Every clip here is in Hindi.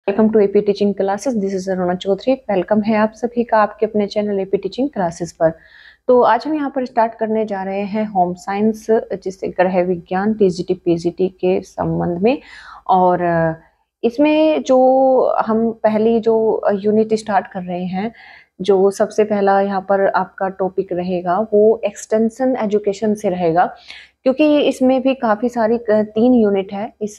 Welcome to AP teaching classes. This is Aruna Chaudhary. Welcome है आप सभी का आपके अपने चैनल एपी टीचिंग क्लासेस पर। तो आज हम यहाँ पर स्टार्ट करने जा रहे हैं होम साइंस, जिससे ग्रह विज्ञान टीजीटी पीजीटी के संबंध में। और इसमें जो हम पहली जो यूनिट स्टार्ट कर रहे हैं, जो सबसे पहला यहाँ पर आपका टॉपिक रहेगा वो एक्सटेंशन एजुकेशन से रहेगा, क्योंकि इसमें भी काफ़ी सारी 3 यूनिट है इस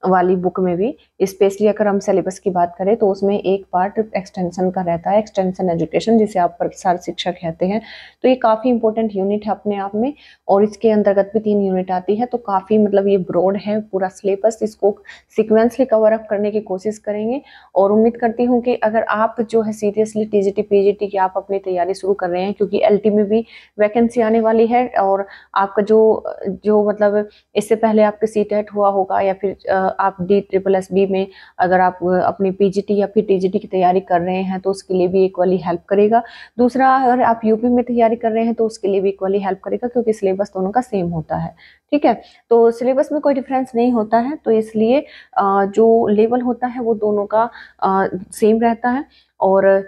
वाली बुक में भी। स्पेशली अगर हम सिलेबस की बात करें तो उसमें एक पार्ट एक्सटेंशन का रहता है, एक्सटेंशन एजुकेशन, जिसे आप प्रसार शिक्षा कहते हैं। तो ये काफ़ी इंपॉर्टेंट यूनिट है अपने आप में, और इसके अंतर्गत भी 3 यूनिट आती है। तो काफ़ी मतलब ये ब्रॉड है पूरा सिलेबस, इसको सिक्वेंसली कवर अप करने की कोशिश करेंगे। और उम्मीद करती हूँ कि अगर आप जो है सीरियसली टीजीटी पीजीटी की आप अपनी तैयारी शुरू कर रहे हैं, क्योंकि एलटी में भी वैकेंसी आने वाली है, और आपका जो मतलब इससे पहले आपके सीटेट हुआ होगा, या फिर आप DSSB में अगर आप अपनी पीजीटी या फिर टीजीटी की तैयारी कर रहे हैं तो उसके लिए भी इक्वली हेल्प करेगा। दूसरा, अगर आप यूपी में तैयारी कर रहे हैं तो उसके लिए भी इक्वली हेल्प करेगा, क्योंकि सिलेबस दोनों का सेम होता है। ठीक है, तो सिलेबस में कोई डिफरेंस नहीं होता है, तो इसलिए जो लेवल होता है वो दोनों का सेम रहता है। और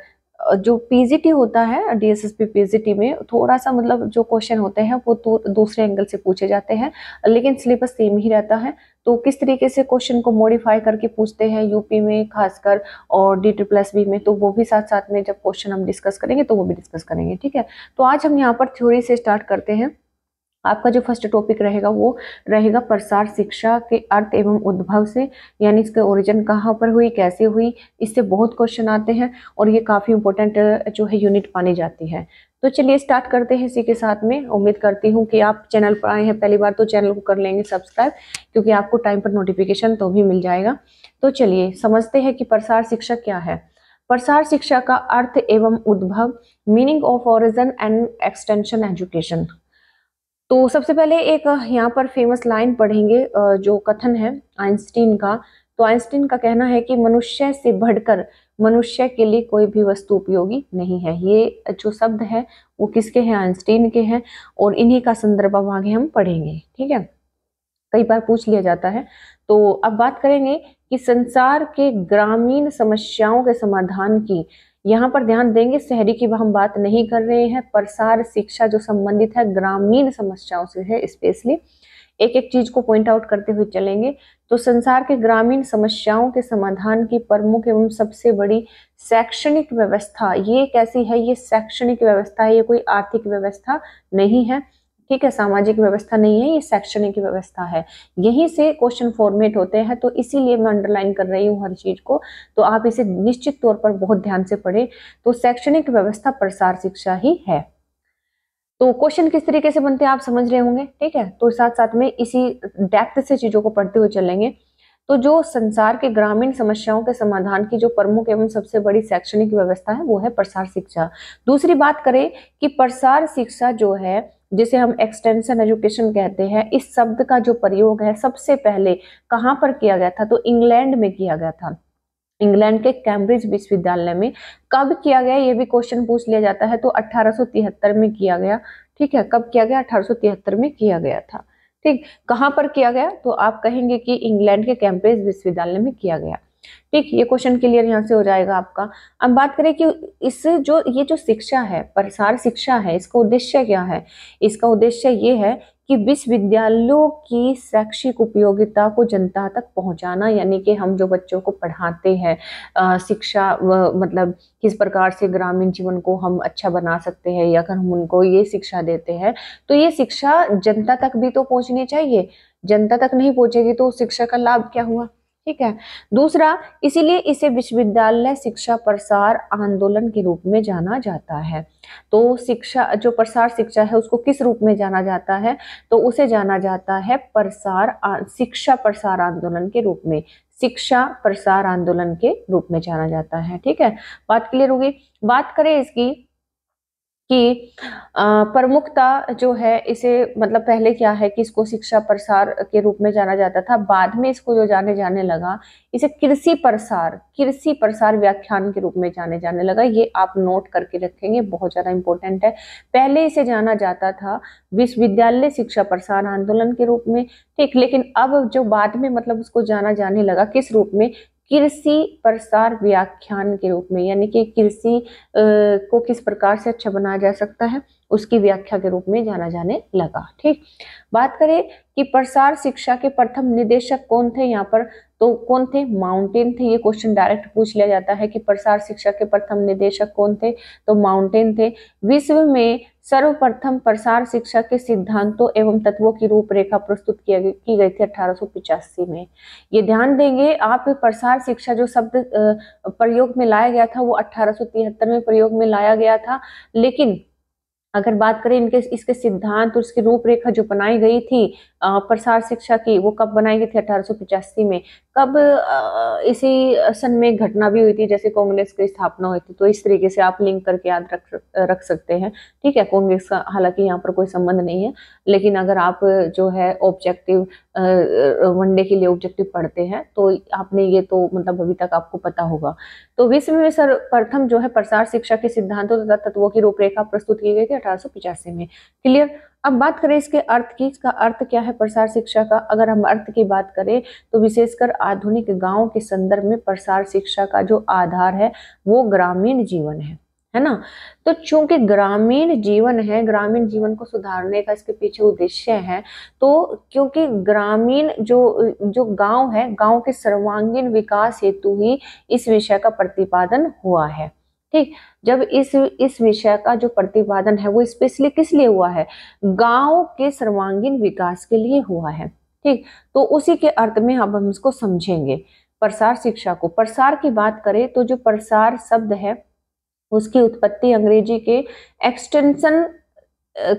जो पीजीटी होता है, DSSB पीजीटी में थोड़ा सा मतलब जो क्वेश्चन होते हैं वो दूसरे एंगल से पूछे जाते हैं, लेकिन सिलेबस सेम ही रहता है। तो किस तरीके से क्वेश्चन को मॉडिफाई करके पूछते हैं यूपी में खासकर, और DSSB में, तो वो भी साथ साथ में जब क्वेश्चन हम डिस्कस करेंगे तो वो भी डिस्कस करेंगे। ठीक है, तो आज हम यहाँ पर थ्योरी से स्टार्ट करते हैं। आपका जो फर्स्ट टॉपिक रहेगा वो रहेगा प्रसार शिक्षा के अर्थ एवं उद्भव से, यानी इसके ओरिजिन कहाँ पर हुई, कैसे हुई। इससे बहुत क्वेश्चन आते हैं और ये काफ़ी इंपॉर्टेंट जो है यूनिट मानी जाती है। तो चलिए स्टार्ट करते हैं इसी के साथ में। उम्मीद करती हूँ कि आप चैनल पर आए हैं पहली बार तो चैनल को कर लेंगे सब्सक्राइब, क्योंकि आपको टाइम पर नोटिफिकेशन तो भी मिल जाएगा। तो चलिए समझते हैं कि प्रसार शिक्षा क्या है। प्रसार शिक्षा का अर्थ एवं उद्भव, meaning of origin and extension education. तो सबसे पहले एक यहाँ पर फेमस लाइन पढ़ेंगे, जो कथन है आइंस्टीन का। तो आइंस्टीन का कहना है कि मनुष्य से बढ़कर मनुष्य के लिए कोई भी वस्तु उपयोगी नहीं है। ये जो शब्द है वो किसके हैं? आइंस्टीन के हैं, और इन्हीं का संदर्भ अब आगे हम पढ़ेंगे। ठीक है, कई बार पूछ लिया जाता है। तो अब बात करेंगे कि संसार के ग्रामीण समस्याओं के समाधान की, यहाँ पर ध्यान देंगे शहरी की हम बात नहीं कर रहे हैं। प्रसार शिक्षा जो संबंधित है ग्रामीण समस्याओं से है, स्पेशली एक एक चीज को पॉइंट आउट करते हुए चलेंगे। तो संसार के ग्रामीण समस्याओं के समाधान की प्रमुख एवं सबसे बड़ी शैक्षणिक व्यवस्था, ये कैसी है? ये शैक्षणिक व्यवस्था है, ये कोई आर्थिक व्यवस्था नहीं है। ठीक है, सामाजिक व्यवस्था नहीं है, ये शैक्षणिक व्यवस्था है। यहीं से क्वेश्चन फॉर्मेट होते हैं, तो इसीलिए मैं अंडरलाइन कर रही हूँ हर चीज को। तो आप इसे निश्चित तौर पर बहुत ध्यान से पढ़ें। तो शैक्षणिक व्यवस्था प्रसार शिक्षा ही है। तो क्वेश्चन किस तरीके से बनते हैं आप समझ रहे होंगे। ठीक है, तो साथ साथ में इसी डेप्थ से चीजों को पढ़ते हुए चलेंगे। तो जो संसार के ग्रामीण समस्याओं के समाधान की जो प्रमुख एवं सबसे बड़ी शैक्षणिक व्यवस्था है वो है प्रसार शिक्षा। दूसरी बात करें कि प्रसार शिक्षा जो है, जिसे हम एक्सटेंशन एजुकेशन कहते हैं, इस शब्द का जो प्रयोग है सबसे पहले कहाँ पर किया गया था? तो इंग्लैंड में किया गया था, इंग्लैंड के कैम्ब्रिज विश्वविद्यालय में। कब किया गया ये भी क्वेश्चन पूछ लिया जाता है। तो 1873 में किया गया। ठीक है, कब किया गया? 1873 में किया गया था। ठीक, कहाँ पर किया गया? तो आप कहेंगे कि इंग्लैंड के कैम्ब्रिज विश्वविद्यालय में किया गया। ठीक, ये क्वेश्चन क्लियर यहाँ से हो जाएगा आपका। अब बात करें कि इससे जो ये जो शिक्षा है, प्रसार शिक्षा है, इसका उद्देश्य क्या है? इसका उद्देश्य ये है कि विश्वविद्यालयों की शैक्षिक उपयोगिता को जनता तक पहुंचाना, यानी कि हम जो बच्चों को पढ़ाते हैं शिक्षा मतलब किस प्रकार से ग्रामीण जीवन को हम अच्छा बना सकते हैं, या अगर हम उनको ये शिक्षा देते हैं तो ये शिक्षा जनता तक भी तो पहुंचनी चाहिए। जनता तक नहीं पहुंचेगी तो शिक्षा का लाभ क्या हुआ? ठीक है। दूसरा, इसीलिए इसे विश्वविद्यालय शिक्षा प्रसार आंदोलन के रूप में जाना जाता है। तो शिक्षा जो प्रसार शिक्षा है उसको किस रूप में जाना जाता है? तो उसे जाना जाता है शिक्षा प्रसार आंदोलन के रूप में, शिक्षा प्रसार आंदोलन के रूप में जाना जाता है। ठीक है, बात क्लियर होगी। बात करें इसकी कि प्रमुखता जो है, इसे मतलब पहले क्या है कि इसको शिक्षा प्रसार के रूप में जाना जाता था, बाद में इसको जो जाने लगा इसे कृषि प्रसार व्याख्यान के रूप में जाने लगा। ये आप नोट करके रखेंगे, बहुत ज्यादा इंपॉर्टेंट है। पहले इसे जाना जाता था विश्वविद्यालय शिक्षा प्रसार आंदोलन के रूप में। ठीक, लेकिन अब जो बाद में मतलब उसको जाने लगा किस रूप में? कृषि प्रसार व्याख्यान के रूप में, यानी कि कृषि को किस प्रकार से अच्छा बनाया जा सकता है उसकी व्याख्या के रूप में जाना जाने लगा। ठीक, बात करें कि प्रसार शिक्षा के प्रथम निदेशक कौन थे यहाँ पर, तो कौन थे, माउंटेन थे। ये क्वेश्चन डायरेक्ट पूछ लिया जाता है कि प्रसार शिक्षा के प्रथम निदेशक कौन थे, तो माउंटेन थे। विश्व में सर्वप्रथम प्रसार शिक्षा के सिद्धांतों एवं तत्वों की रूपरेखा प्रस्तुत की गई थी 1885 में। ये ध्यान देंगे आप, प्रसार शिक्षा जो शब्द प्रयोग में लाया गया था वो 1873 में प्रयोग में लाया गया था, लेकिन अगर बात करें इनके इसके सिद्धांत और इसकी रूपरेखा जो बनाई गई थी प्रसार शिक्षा की, वो कब बनाई गई थी, 1885 में। कब, इसी सन में घटना भी हुई थी जैसे कांग्रेस की स्थापना हुई थी, तो इस तरीके से आप लिंक करके याद रख सकते हैं। ठीक है, कांग्रेस का हालांकि यहाँ पर कोई संबंध नहीं है, लेकिन अगर आप जो है ऑब्जेक्टिव वनडे के लिए ऑब्जेक्टिव पढ़ते हैं तो आपने ये तो मतलब अभी तक आपको पता होगा। तो विश्व में सर्वप्रथम जो है प्रसार शिक्षा के सिद्धांतों तथा तत्वों की रूपरेखा प्रस्तुत की गई थी 1885 में। क्लियर। अब बात करें इसके अर्थ की, इसका अर्थ क्या है प्रसार शिक्षा का। अगर हम अर्थ की बात करें तो विशेषकर आधुनिक गांव के संदर्भ में प्रसार शिक्षा का जो आधार है वो ग्रामीण जीवन है ना। तो चूंकि ग्रामीण जीवन है, ग्रामीण जीवन को सुधारने का इसके पीछे उद्देश्य है, तो क्योंकि ग्रामीण जो गांव है, गांव के सर्वांगीण विकास हेतु ही इस विषय का प्रतिपादन हुआ है। ठीक, जब इस विषय का जो प्रतिपादन है वो स्पेशली किस लिए हुआ है, गांव के सर्वांगीण विकास के लिए हुआ है। ठीक, तो उसी के अर्थ में अब हम इसको समझेंगे प्रसार शिक्षा को। प्रसार की बात करें तो जो प्रसार शब्द है उसकी उत्पत्ति अंग्रेजी के एक्सटेंशन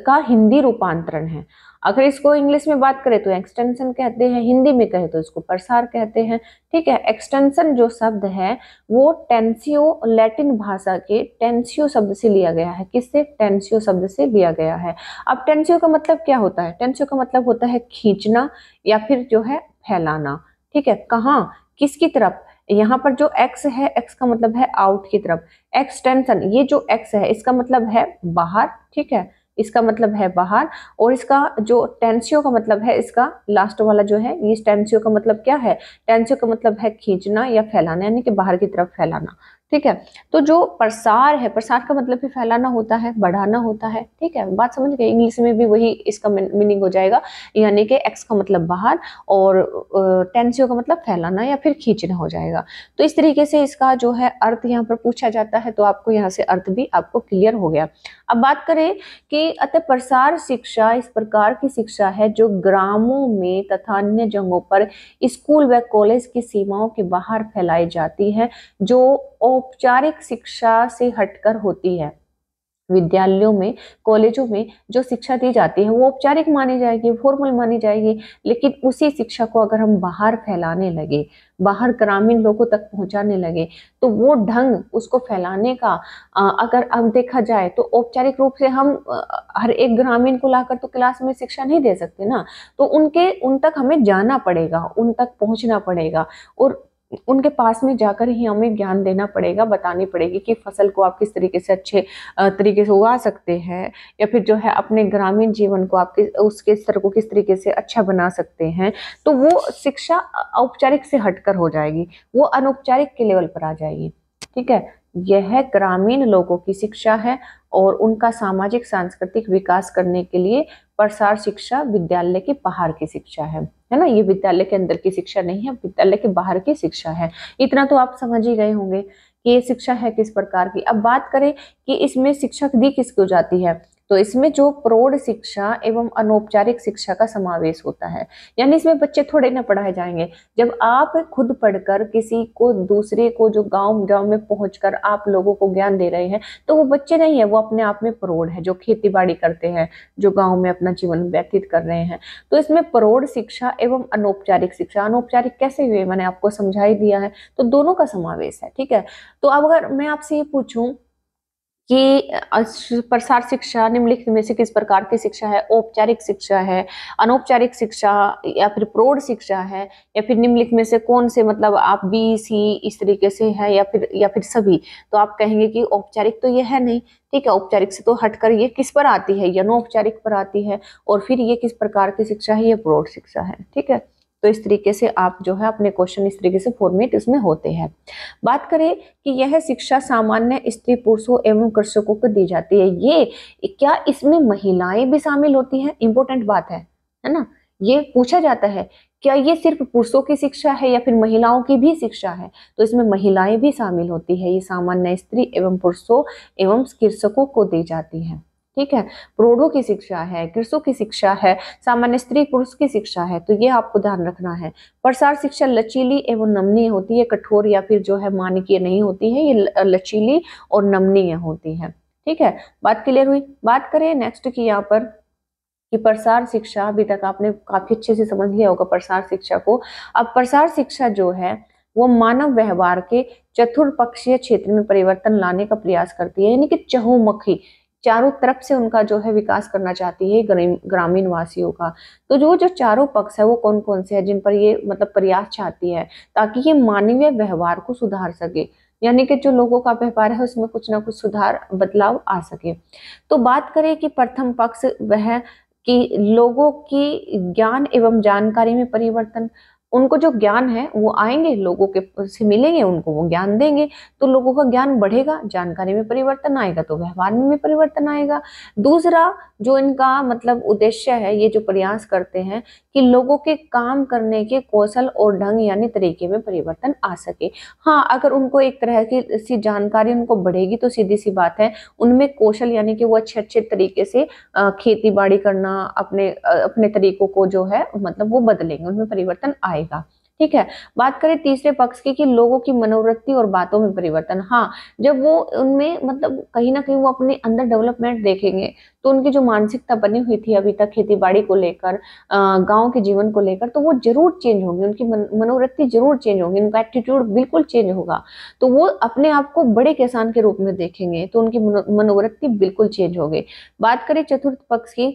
का हिंदी रूपांतरण है। अगर इसको इंग्लिश में बात करें तो एक्सटेंशन कहते हैं, हिंदी में कहें तो इसको प्रसार कहते हैं। ठीक है, एक्सटेंशन जो शब्द है वो टेंसियो, लैटिन भाषा के टेंसियो शब्द से लिया गया है। किससे, टेंसियो शब्द से लिया गया है। अब टेंसियो का मतलब क्या होता है, टेंसियो का मतलब होता है खींचना या फिर जो है फैलाना। ठीक है, कहाँ, किसकी तरफ, यहाँ पर जो x है, x का मतलब है आउट की तरफ। एक्सटेंशन, ये जो x है इसका मतलब है बाहर। ठीक है, इसका मतलब है बाहर, और इसका जो टेंसियो का मतलब है, इसका लास्ट वाला जो है, ये टेंसियो का मतलब क्या है, टेंसियो का मतलब है खींचना या फैलाना, यानी कि बाहर की तरफ फैलाना। ठीक है, तो जो प्रसार है, प्रसार का मतलब भी फैलाना होता है, बढ़ाना होता है। ठीक है, बात समझ गए, इंग्लिश में भी वही इसका मीनिंग हो जाएगा, यानी कि एक्स का मतलब बाहर और टेंसियो का मतलब फैलाना या फिर खींचना हो जाएगा। तो इस तरीके से इसका जो है अर्थ यहाँ पर पूछा जाता है, तो आपको यहाँ से अर्थ भी आपको क्लियर हो गया। अब बात करें कि अतः प्रसार शिक्षा इस प्रकार की शिक्षा है जो ग्रामों में तथा अन्य जगहों पर स्कूल व कॉलेज की सीमाओं के बाहर फैलाई जाती है, जो औपचारिक शिक्षा से हटकर होती है। विद्यालयों में, कॉलेजों में जो शिक्षा दी जाती है वो औपचारिक मानी जाएगी, फॉर्मल मानी जाएगी, लेकिन उसी शिक्षा को अगर हम बाहर फैलाने लगे, बाहर ग्रामीण लोगों तक पहुंचाने लगे, तो वो ढंग उसको फैलाने का अगर अब देखा जाए तो औपचारिक रूप से हम हर एक ग्रामीण को लाकर तो क्लास में शिक्षा नहीं दे सकते ना, तो उन तक हमें जाना पड़ेगा, उन तक पहुंचना पड़ेगा और उनके पास में जाकर ही हमें ज्ञान देना पड़ेगा, बतानी पड़ेगी कि फसल को आप किस तरीके से अच्छे तरीके से उगा सकते हैं, या फिर जो है अपने ग्रामीण जीवन को आप उसके स्तर को किस तरीके से अच्छा बना सकते हैं। तो वो शिक्षा औपचारिक से हटकर हो जाएगी, वो अनौपचारिक के लेवल पर आ जाएगी। ठीक है, यह ग्रामीण लोगों की शिक्षा है और उनका सामाजिक सांस्कृतिक विकास करने के लिए प्रसार शिक्षा विद्यालय के बाहर की शिक्षा है ना। ये विद्यालय के अंदर की शिक्षा नहीं है, विद्यालय के बाहर की शिक्षा है। इतना तो आप समझ ही गए होंगे कि ये शिक्षा है किस प्रकार की। अब बात करें कि इसमें शिक्षा दी किसको जाती है, तो इसमें जो प्रौढ़ शिक्षा एवं अनौपचारिक शिक्षा का समावेश होता है, यानी इसमें बच्चे थोड़े ना पढ़ाए जाएंगे। जब आप खुद पढ़कर किसी को, दूसरे को, जो गांव में पहुंचकर आप लोगों को ज्ञान दे रहे हैं, तो वो बच्चे नहीं है, वो अपने आप में प्रौढ़ है, जो खेती बाड़ी करते हैं, जो गांव में अपना जीवन व्यतीत कर रहे हैं। तो इसमें प्रौढ़ शिक्षा एवं अनौपचारिक शिक्षा, अनौपचारिक कैसे हुए मैंने आपको समझा ही दिया है, तो दोनों का समावेश है। ठीक है, तो अब अगर मैं आपसे ये पूछूं कि प्रसार शिक्षा निम्नलिखित में से किस प्रकार की शिक्षा है, औपचारिक शिक्षा है, अनौपचारिक शिक्षा या फिर प्रौढ़ शिक्षा है, या फिर निम्नलिखित में से कौन से, मतलब आप बी सी इस तरीके से है या फिर सभी, तो आप कहेंगे कि औपचारिक तो ये है नहीं। ठीक है, औपचारिक से तो हटकर ये किस पर आती है, ये अनौपचारिक पर आती है, और फिर ये किस प्रकार की शिक्षा है, ये प्रौढ़ शिक्षा है। ठीक है, तो इस तरीके से आप जो है अपने क्वेश्चन इस तरीके से फॉर्मेट इसमें होते हैं। बात करें कि यह शिक्षा सामान्य स्त्री पुरुषों एवं कृषकों को दी जाती है, ये क्या इसमें महिलाएं भी शामिल होती हैं? इंपॉर्टेंट बात है ना, ये पूछा जाता है क्या ये सिर्फ पुरुषों की शिक्षा है या फिर महिलाओं की भी शिक्षा है? तो इसमें महिलाएं भी शामिल होती है। ये सामान्य स्त्री एवं पुरुषों एवं कृषकों को दी जाती है। ठीक है, प्रौढ़ों की शिक्षा है, कृषकों की शिक्षा है, सामान्य स्त्री पुरुष की शिक्षा है, तो ये आपको ध्यान रखना है। प्रसार शिक्षा लचीली एवं नमनीय होती है, कठोर या फिर जो है मानकीय नहीं होती है, ये लचीली और नमनीय होती है। ठीक है, बात क्लियर हुई। बात करें नेक्स्ट की यहाँ पर कि प्रसार शिक्षा, अभी तक आपने काफी अच्छे से समझ लिया होगा प्रसार शिक्षा को। अब प्रसार शिक्षा जो है वो मानव व्यवहार के चतुर्पक्षीय क्षेत्र में परिवर्तन लाने का प्रयास करती है, यानी कि चहुमुखी, चारों तरफ से उनका जो है विकास करना चाहती है ग्रामीण वासियों का। तो जो चारों पक्ष है वो कौन कौन से है जिन पर ये मतलब प्रयास चाहती है, ताकि ये मानवीय व्यवहार को सुधार सके, यानी कि जो लोगों का व्यवहार है उसमें कुछ ना कुछ सुधार बदलाव आ सके। तो बात करें कि प्रथम पक्ष वह कि लोगों की ज्ञान एवं जानकारी में परिवर्तन, उनको जो ज्ञान है वो आएंगे, लोगों के से मिलेंगे, उनको वो ज्ञान देंगे, तो लोगों का ज्ञान बढ़ेगा, जानकारी में परिवर्तन आएगा तो व्यवहार में भी परिवर्तन आएगा। दूसरा जो इनका मतलब उद्देश्य है, ये जो प्रयास करते हैं कि लोगों के काम करने के कौशल और ढंग यानी तरीके में परिवर्तन आ सके। हाँ, अगर उनको एक तरह की सी जानकारी उनको बढ़ेगी तो सीधी सी बात है उनमें कौशल यानी कि वो अच्छे अच्छे तरीके से खेती बाड़ी करना, अपने तरीकों को जो है मतलब वो बदलेंगे, उनमें परिवर्तन आएगा। ठीक है, बात करें तीसरे पक्ष की कि लोगों की मनोवृत्ति और बातों में परिवर्तन। हाँ, जब वो उनमें मतलब कहीं ना कहीं वो अपने अंदर डेवलपमेंट देखेंगे तो उनकी जो मानसिकता बनी हुई थी अभी तक खेती बाड़ी को लेकर, गांव के जीवन को लेकर, तो वो जरूर चेंज होंगी, उनकी मनोवृत्ति जरूर चेंज होगी, उनका एटीट्यूड बिल्कुल चेंज होगा। तो वो अपने आप को बड़े किसान के रूप में देखेंगे तो उनकी मनोवृत्ति बिल्कुल चेंज होगी। बात करें चतुर्थ पक्ष की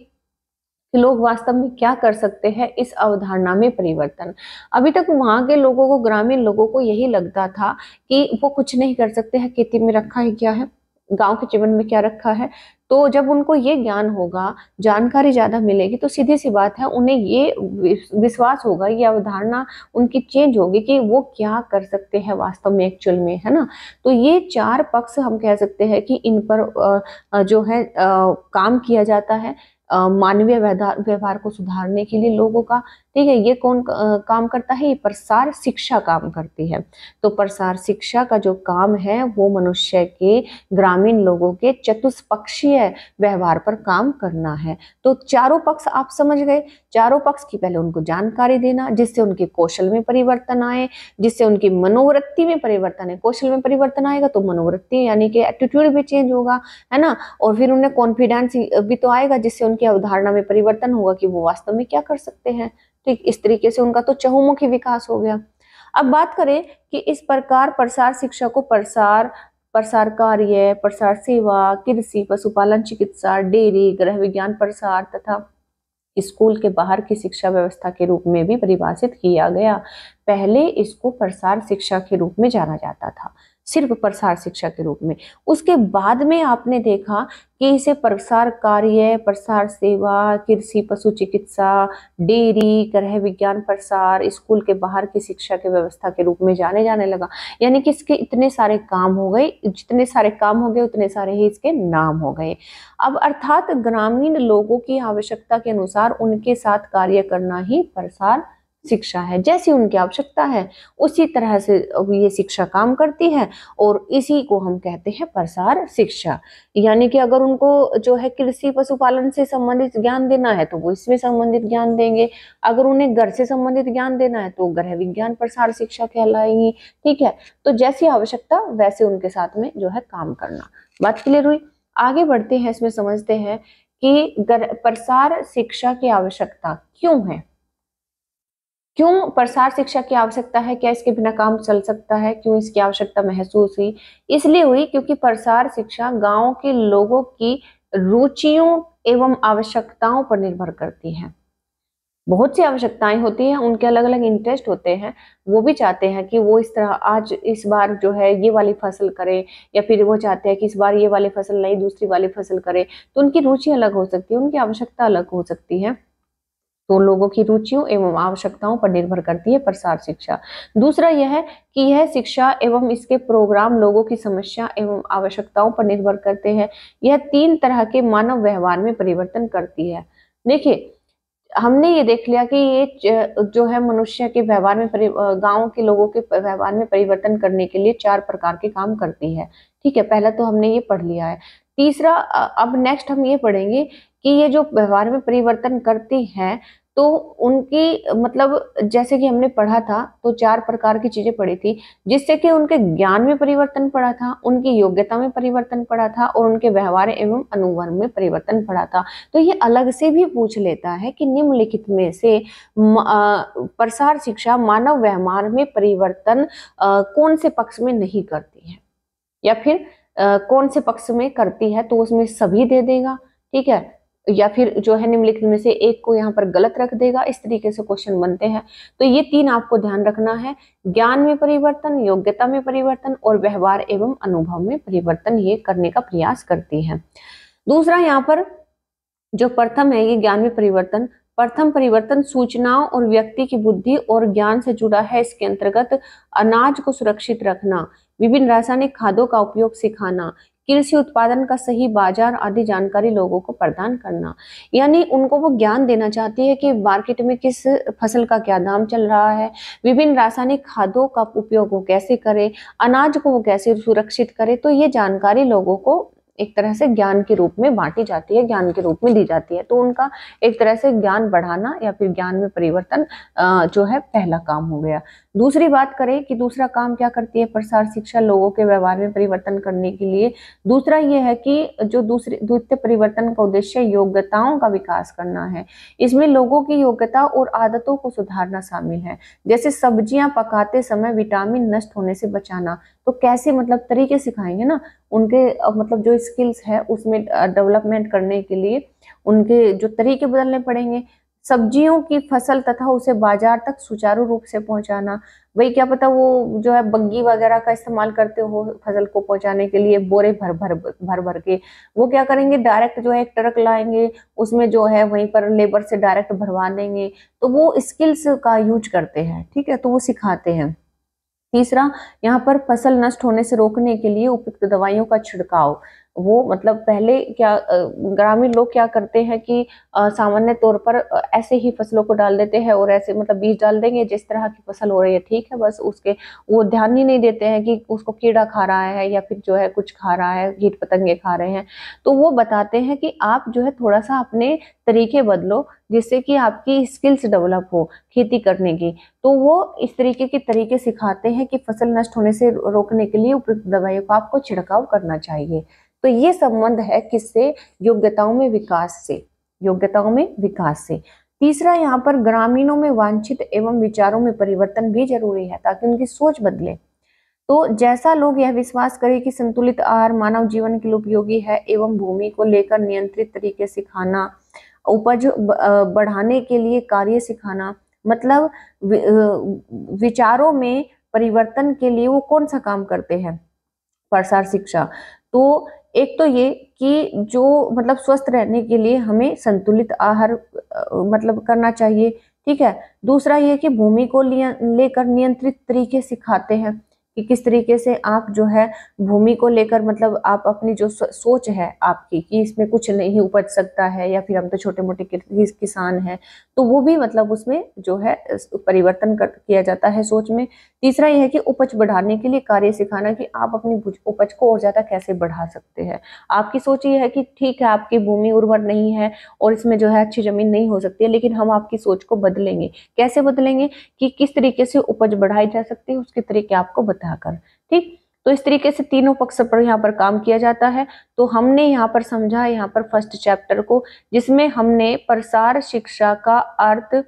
कि लोग वास्तव में क्या कर सकते हैं इस अवधारणा में परिवर्तन। अभी तक वहां के लोगों को, ग्रामीण लोगों को यही लगता था कि वो कुछ नहीं कर सकते हैं, खेती में रखा है क्या है, गांव के जीवन में क्या रखा है। तो जब उनको ये ज्ञान होगा, जानकारी ज्यादा मिलेगी, तो सीधी सी बात है उन्हें ये विश्वास होगा, ये अवधारणा उनकी चेंज होगी कि वो क्या कर सकते हैं वास्तव में एक्चुअल में, है ना। तो ये चार पक्ष हम कह सकते हैं कि इन पर जो है काम किया जाता है मानवीय व्यवहार को सुधारने के लिए लोगों का। ठीक है, ये कौन काम करता है? ये प्रसार शिक्षा काम करती है। तो प्रसार शिक्षा का जो काम है वो मनुष्य के, ग्रामीण लोगों के चतुष्पक्षीय व्यवहार पर काम करना है। तो चारों पक्ष आप समझ गए। चारों पक्ष की पहले उनको जानकारी देना जिससे उनके कौशल में परिवर्तन आए, जिससे उनकी मनोवृत्ति में परिवर्तन है। कौशल में परिवर्तन आएगा तो मनोवृत्ति यानी कि एटीट्यूड भी चेंज होगा, है ना। और फिर उन्हें कॉन्फिडेंस भी तो आएगा जिससे उनकी अवधारणा में परिवर्तन होगा कि वो वास्तव में क्या कर सकते हैं। ठीक, इस तरीके से उनका तो चहुमुखी विकास हो गया। अब बात करें कि इस प्रकार प्रसार शिक्षा को प्रसार कार्य, प्रसार सेवा, कृषि, पशुपालन, चिकित्सा, डेयरी, गृह विज्ञान प्रसार तथा स्कूल के बाहर की शिक्षा व्यवस्था के रूप में भी परिभाषित किया गया। पहले इसको प्रसार शिक्षा के रूप में जाना जाता था, सिर्फ प्रसार शिक्षा के रूप में। उसके बाद में आपने देखा कि इसे प्रसार कार्य, प्रसार सेवा, कृषि, पशु चिकित्सा, डेयरी, गृह विज्ञान प्रसार, स्कूल के बाहर की शिक्षा की व्यवस्था के रूप में जाने लगा। यानी कि इसके इतने सारे काम हो गए, जितने सारे काम हो गए उतने सारे ही इसके नाम हो गए। अब अर्थात ग्रामीण लोगों की आवश्यकता के अनुसार उनके साथ कार्य करना ही प्रसार शिक्षा है। जैसी उनकी आवश्यकता है उसी तरह से ये शिक्षा काम करती है और इसी को हम कहते हैं प्रसार शिक्षा। यानी कि अगर उनको जो है कृषि पशुपालन से संबंधित ज्ञान देना है तो वो इसमें संबंधित ज्ञान देंगे, अगर उन्हें घर से संबंधित ज्ञान देना है तो गृह विज्ञान प्रसार शिक्षा कहलाएगी। ठीक है, तो जैसी आवश्यकता वैसे उनके साथ में जो है काम करना। बात क्लियर हुई। आगे बढ़ते हैं, इसमें समझते हैं कि प्रसार शिक्षा की आवश्यकता क्यों है, क्यों प्रसार शिक्षा की आवश्यकता है, क्या इसके बिना काम चल सकता है, क्यों इसकी आवश्यकता महसूस हुई? इसलिए हुई क्योंकि प्रसार शिक्षा गांव के लोगों की रुचियों एवं आवश्यकताओं पर निर्भर करती है। बहुत सी आवश्यकताएं होती हैं, उनके अलग अलग इंटरेस्ट होते हैं, वो भी चाहते हैं कि वो इस तरह आज इस बार जो है ये वाली फसल करे, या फिर वो चाहते हैं कि इस बार ये वाली फसल नहीं दूसरी वाली फसल करे। तो उनकी रुचि अलग हो सकती है, उनकी आवश्यकता अलग हो सकती है। तो लोगों की रुचियों एवं आवश्यकताओं पर निर्भर करती है प्रसार शिक्षा। दूसरा यह है कि यह शिक्षा एवं इसके प्रोग्राम लोगों की समस्या एवं आवश्यकताओं पर निर्भर करते हैं। यह 3 तरह के मानव व्यवहार में परिवर्तन करती है। देखिए, हमने ये देख लिया कि ये जो है मनुष्य के व्यवहार में गांव के लोगों के व्यवहार में परिवर्तन करने के लिए 4 प्रकार के काम करती है। ठीक है, पहला तो हमने ये पढ़ लिया है। तीसरा, अब नेक्स्ट हम ये पढ़ेंगे कि ये जो व्यवहार में परिवर्तन करती है तो उनकी मतलब जैसे कि हमने पढ़ा था तो 4 प्रकार की चीजें पढ़ी थी, जिससे कि उनके ज्ञान में परिवर्तन पड़ा था, उनकी योग्यता में परिवर्तन पड़ा था और उनके व्यवहार एवं अनुभव में परिवर्तन पड़ा था। तो ये अलग से भी पूछ लेता है कि निम्नलिखित में से प्रसार शिक्षा मानव व्यवहार में परिवर्तन कौन से पक्ष में नहीं करती है, या फिर कौन से पक्ष में करती है, तो उसमें सभी दे देगा। ठीक है, या फिर जो है निम्नलिखित में से एक को यहाँ पर गलत रख देगा। इस तरीके से क्वेश्चन बनते हैं। तो ये 3 आपको ध्यान रखना है, ज्ञान में परिवर्तन, योग्यता में परिवर्तन और व्यवहार एवं अनुभव में परिवर्तन ये करने का प्रयास करती है। दूसरा यहाँ पर जो प्रथम है ये ज्ञान में परिवर्तन। प्रथम परिवर्तन सूचनाओं और व्यक्ति की बुद्धि और ज्ञान से जुड़ा है। इसके अंतर्गत अनाज को सुरक्षित रखना, विभिन्न रासायनिक खादों का उपयोग सिखाना, कृषि उत्पादन का सही बाजार आदि जानकारी लोगों को प्रदान करना। यानी उनको वो ज्ञान देना चाहती है कि मार्केट में किस फसल का क्या दाम चल रहा है, विभिन्न रासायनिक खादों का उपयोग वो कैसे करे, अनाज को वो कैसे सुरक्षित करे। तो ये जानकारी लोगों को एक तरह से ज्ञान के रूप में बांटी जाती है, ज्ञान के रूप में दी जाती है। तो उनका एक तरह से ज्ञान बढ़ाना या फिर ज्ञान में परिवर्तन जो है पहला काम हो गया। दूसरी बात करें कि दूसरा काम क्या करती है प्रसार शिक्षा लोगों के व्यवहार में परिवर्तन करने के लिए। दूसरा ये है कि जो द्वितीय परिवर्तन का उद्देश्य योग्यताओं का विकास करना है। इसमें लोगों की योग्यता और आदतों को सुधारना शामिल है। जैसे सब्जियां पकाते समय विटामिन नष्ट होने से बचाना, तो कैसे मतलब तरीके सिखाएंगे ना, उनके मतलब जो स्किल्स है उसमें डेवलपमेंट करने के लिए उनके जो तरीके बदलने पड़ेंगे। सब्जियों की फसल तथा उसे बाजार तक सुचारू रूप से पहुंचाना, भाई क्या पता वो जो है बग्गी वगैरह का इस्तेमाल करते हो फसल को पहुंचाने के लिए, बोरे भर भर के वो क्या करेंगे डायरेक्ट जो है एक ट्रक लाएंगे, उसमें जो है वहीं पर लेबर से डायरेक्ट भरवा देंगे। तो वो स्किल्स का यूज करते हैं। ठीक है, तो वो सिखाते हैं। तीसरा, यहाँ पर फसल नष्ट होने से रोकने के लिए उपयुक्त दवाइयों का छिड़काव। वो मतलब पहले क्या ग्रामीण लोग क्या करते हैं कि सामान्य तौर पर ऐसे ही फसलों को डाल देते हैं और ऐसे मतलब बीज डाल देंगे जिस तरह की फसल हो रही है, ठीक है, बस उसके वो ध्यान ही नहीं देते हैं कि उसको कीड़ा खा रहा है या फिर जो है कुछ खा रहा है, कीट पतंगे खा रहे हैं। तो वो बताते हैं कि आप जो है थोड़ा सा अपने तरीके बदलो जिससे कि आपकी स्किल्स डेवलप हो खेती करने की। तो वो इस तरीके के तरीके सिखाते हैं कि फसल नष्ट होने से रोकने के लिए उपयुक्त दवाइयों का आपको छिड़काव करना चाहिए। तो ये संबंध है किससे, योग्यताओं में विकास से, योग्यताओं में विकास से। तीसरा, यहाँ पर ग्रामीणों में वांछित एवं विचारों में परिवर्तन भी जरूरी है ताकि उनकी सोच बदले। तो जैसा लोग यह विश्वास करें कि संतुलित आहार मानव जीवन के लिए उपयोगी है एवं भूमि को लेकर नियंत्रित तरीके सिखाना, उपज बढ़ाने के लिए कार्य सिखाना, मतलब विचारों में परिवर्तन के लिए वो कौन सा काम करते हैं प्रसार शिक्षा। तो एक तो ये कि जो मतलब स्वस्थ रहने के लिए हमें संतुलित आहार मतलब करना चाहिए। ठीक है, दूसरा ये कि भूमि को लेकर नियंत्रित तरीके सिखाते हैं कि किस तरीके से आप जो है भूमि को लेकर मतलब आप अपनी जो सोच है आपकी कि इसमें कुछ नहीं उपज सकता है या फिर हम तो छोटे मोटे किसान हैं, तो वो भी मतलब उसमें जो है परिवर्तन किया जाता है सोच में। तीसरा यह है कि उपज बढ़ाने के लिए कार्य सिखाना कि आप अपनी उपज को और ज्यादा कैसे बढ़ा सकते हैं। आपकी सोच ये है कि ठीक है आपकी भूमि उर्वर नहीं है और इसमें जो है अच्छी जमीन नहीं हो सकती है, लेकिन हम आपकी सोच को बदलेंगे। कैसे बदलेंगे कि किस तरीके से उपज बढ़ाई जा सकती है उसके तरीके आपको बताकर। ठीक, तो इस तरीके से तीनों पक्ष पर यहाँ पर काम किया जाता है। तो हमने यहाँ पर समझा यहाँ पर फर्स्ट चैप्टर को, जिसमें हमने प्रसार शिक्षा का अर्थ,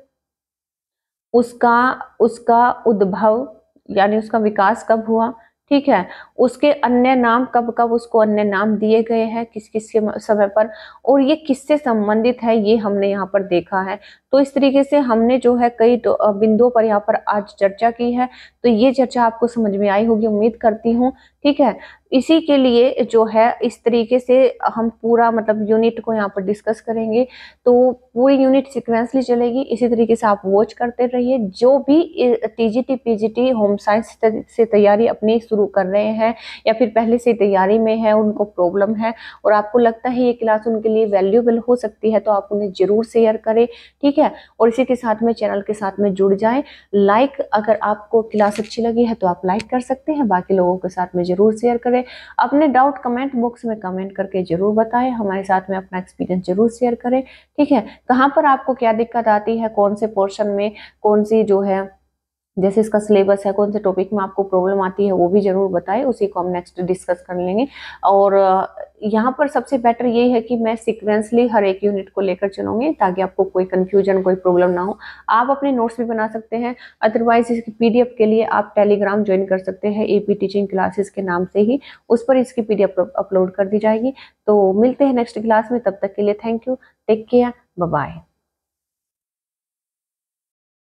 उसका उसका उद्भव यानी उसका विकास कब हुआ, ठीक है, उसके अन्य नाम कब कब उसको अन्य नाम दिए गए हैं किस किस के समय पर, और ये किससे संबंधित है ये हमने यहाँ पर देखा है। तो इस तरीके से हमने जो है कई बिंदुओं पर यहाँ पर आज चर्चा की है। तो ये चर्चा आपको समझ में आई होगी उम्मीद करती हूँ। ठीक है, इसी के लिए जो है इस तरीके से हम पूरा मतलब यूनिट को यहाँ पर डिस्कस करेंगे। तो पूरी यूनिट सिक्वेंसली चलेगी, इसी तरीके से आप वॉच करते रहिए। जो भी टीजीटी पीजीटी होम साइंस से तैयारी अपनी शुरू कर रहे हैं या फिर पहले से तैयारी में है, उनको प्रॉब्लम है और आपको लगता है ये क्लास उनके लिए वैल्यूएबल हो सकती है, तो आप उन्हें जरूर शेयर करें, ठीक है। और इसी के साथ में चैनल के साथ में जुड़ जाएं। लाइक, अगर आपको क्लास अच्छी लगी है तो आप लाइक कर सकते हैं, बाकी लोगों के साथ में जरूर शेयर करें। अपने डाउट कमेंट बॉक्स में कमेंट करके जरूर बताएं, हमारे साथ में अपना एक्सपीरियंस जरूर शेयर करें, ठीक है। कहाँ पर आपको क्या दिक्कत आती है, कौन से पोर्शन में कौन सी जो है जैसे इसका सिलेबस है, कौन से टॉपिक में आपको प्रॉब्लम आती है वो भी जरूर बताएं, उसी को हम नेक्स्ट डिस्कस कर लेंगे। और यहाँ पर सबसे बेटर ये है कि मैं सीक्वेंसली हर एक यूनिट को लेकर चलूंगी ताकि आपको कोई कंफ्यूजन कोई प्रॉब्लम ना हो। आप अपने नोट्स भी बना सकते हैं, अदरवाइज इसकी पीडीएफ के लिए आप टेलीग्राम ज्वाइन कर सकते हैं एपी टीचिंग क्लासेस के नाम से ही, उस पर इसकी पीडीएफ अपलोड कर दी जाएगी। तो मिलते हैं नेक्स्ट क्लास में, तब तक के लिए thank you, take care, bye bye.